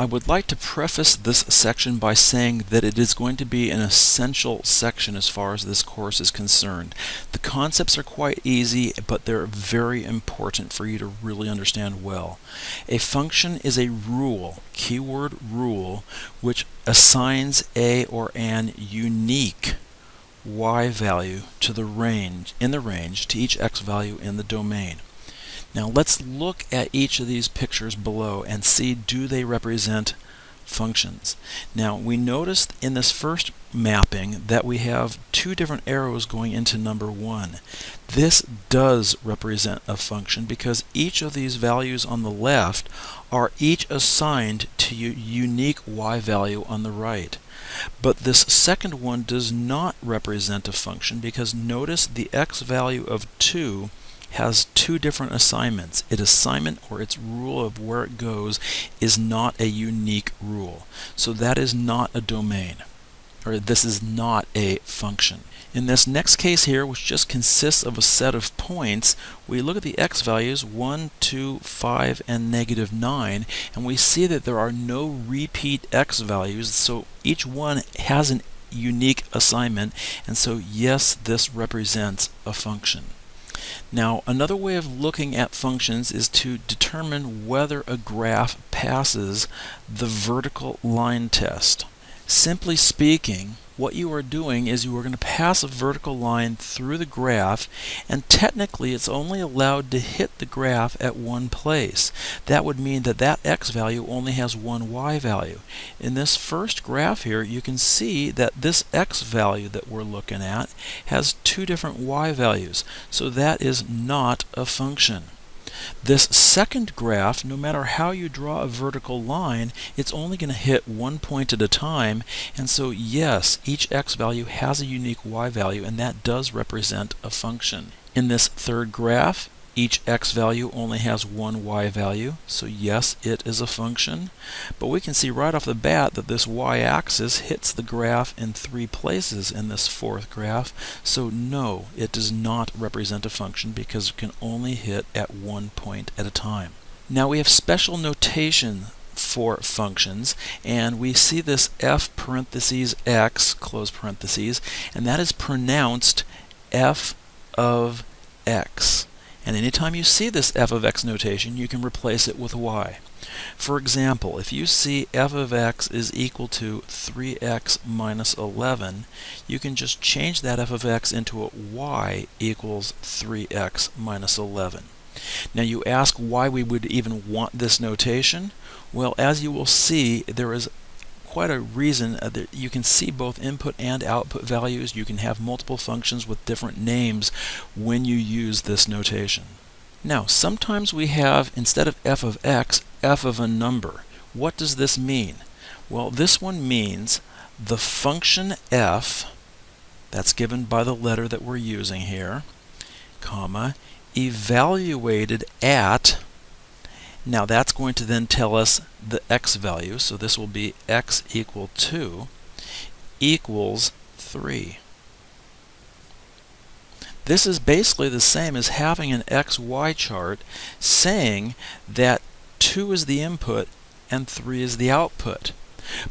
I would like to preface this section by saying that it is going to be an essential section as far as this course is concerned. The concepts are quite easy, but they're very important for you to really understand well. A function is a rule, keyword rule, which assigns a or an unique y value to the range, to each x value in the domain. Now let's look at each of these pictures below and see, do they represent functions? Now we noticed in this first mapping that we have two different arrows going into number 1. This does represent a function because each of these values on the left are each assigned to a unique y value on the right. But this second one does not represent a function because notice the x value of 2 has two different assignments. Its assignment, or its rule of where it goes, is not a unique rule. So that is not a domain, or this is not a function. In this next case here, which just consists of a set of points, we look at the x values 1, 2, 5, and -9, and we see that there are no repeat x values, so each one has a unique assignment, and so yes, this represents a function. Now, another way of looking at functions is to determine whether a graph passes the vertical line test. Simply speaking, what you are doing is you are going to pass a vertical line through the graph, and technically it's only allowed to hit the graph at one place. That would mean that that x value only has one y value. In this first graph here, you can see that this x value that we're looking at has two different y values, so that is not a function. This second graph, no matter how you draw a vertical line, it's only going to hit one point at a time, and so yes, each x value has a unique y value, and that does represent a function. In this third graph, each x value only has one y value, so yes, it is a function. But we can see right off the bat that this y-axis hits the graph in 3 places in this fourth graph, so no, it does not represent a function because it can only hit at one point at a time. Now we have special notation for functions, and we see this f parentheses x close parentheses, and that is pronounced f of x. And anytime you see this f of x notation, you can replace it with y. For example, if you see f of x is equal to 3x minus 11, you can just change that f of x into a y equals 3x minus 11. Now you ask why we would even want this notation? Well, as you will see, there is quite a reason that you can see both input and output values. You can have multiple functions with different names when you use this notation. Now, sometimes we have, instead of f of x, f of a number. What does this mean? Well, this one means the function f, that's given by the letter that we're using here, comma, evaluated at, now that's going to then tell us the x value, so this will be x equal 2 equals 3. This is basically the same as having an xy chart saying that 2 is the input and 3 is the output.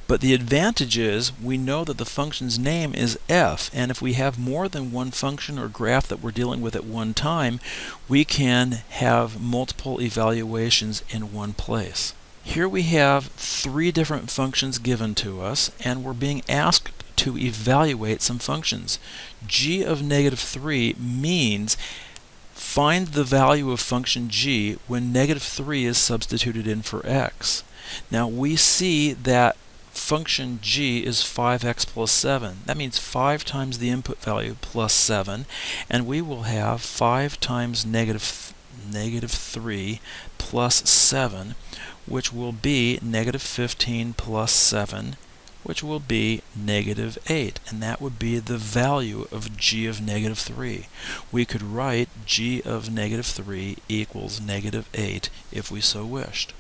But the advantage is we know that the function's name is f, and if we have more than one function or graph that we're dealing with at one time, we can have multiple evaluations in one place. Here we have 3 different functions given to us, and we're being asked to evaluate some functions. G of -3 means find the value of function g when -3 is substituted in for x. Now we see that function g is 5x plus 7. That means 5 times the input value plus 7, and we will have 5 times -3 plus 7, which will be -15 plus 7, which will be -8, and that would be the value of g of -3. We could write g of -3 equals -8 if we so wished.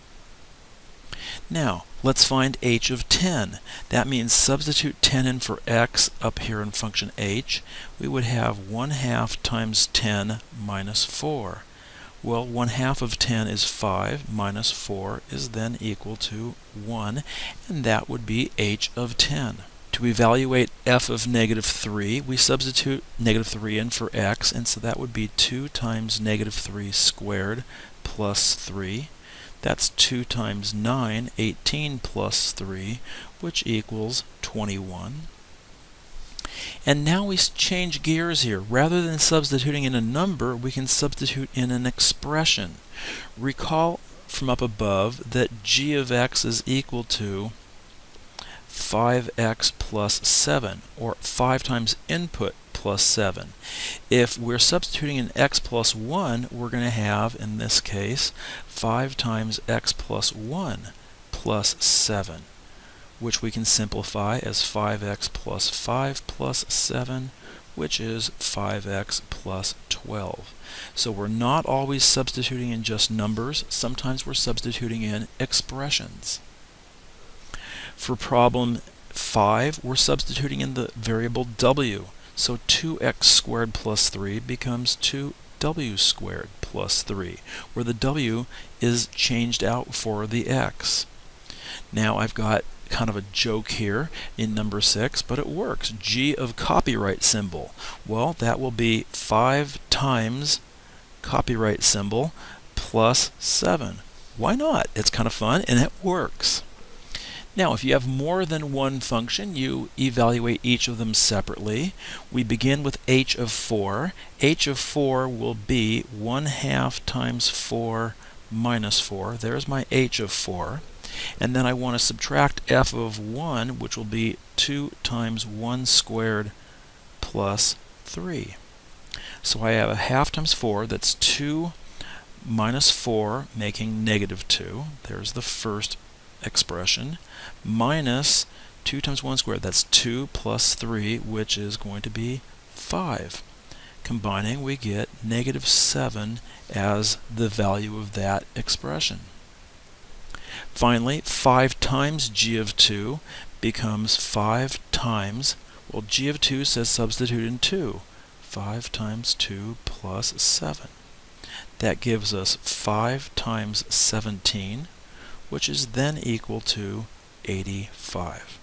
Now, let's find h of 10. That means substitute 10 in for x up here in function h. We would have 1/2 times 10 minus 4, Well, 1/2 of 10 is 5, minus 4 is then equal to 1, and that would be h of 10. To evaluate f of -3, we substitute -3 in for x, and so that would be 2 times -3 squared plus 3. That's 2 times 9, 18 plus 3, which equals 21. And now we change gears here. Rather than substituting in a number, we can substitute in an expression. Recall from up above that g of x is equal to 5x plus 7, or 5 times input plus 7. If we're substituting in x plus 1, we're going to have, in this case, 5 times x plus 1 plus 7, which we can simplify as 5x plus 5 plus 7, which is 5x plus 12. So we're not always substituting in just numbers. Sometimes we're substituting in expressions. For problem 5, we're substituting in the variable w. So 2x squared plus 3 becomes 2w squared plus 3, where the w is changed out for the x. Now I've got kind of a joke here in number 6, but it works. G of copyright symbol. Well, that will be 5 times copyright symbol plus 7. Why not? It's kind of fun and it works. Now, if you have more than one function, you evaluate each of them separately. We begin with h of 4. h of 4 will be 1/2 times 4 minus 4. There's my h of 4. And then I want to subtract f of 1, which will be 2 times 1 squared plus 3. So I have 1/2 times 4, that's 2 minus 4, making -2. There's the first expression, minus 2 times 1 squared, that's 2 plus 3, which is going to be 5. Combining, we get -7 as the value of that expression. Finally, 5 times g of 2 becomes 5 times, well, g of 2 says substitute in 2. 5 times 2 plus 7. That gives us 5 times 17, which is then equal to 85.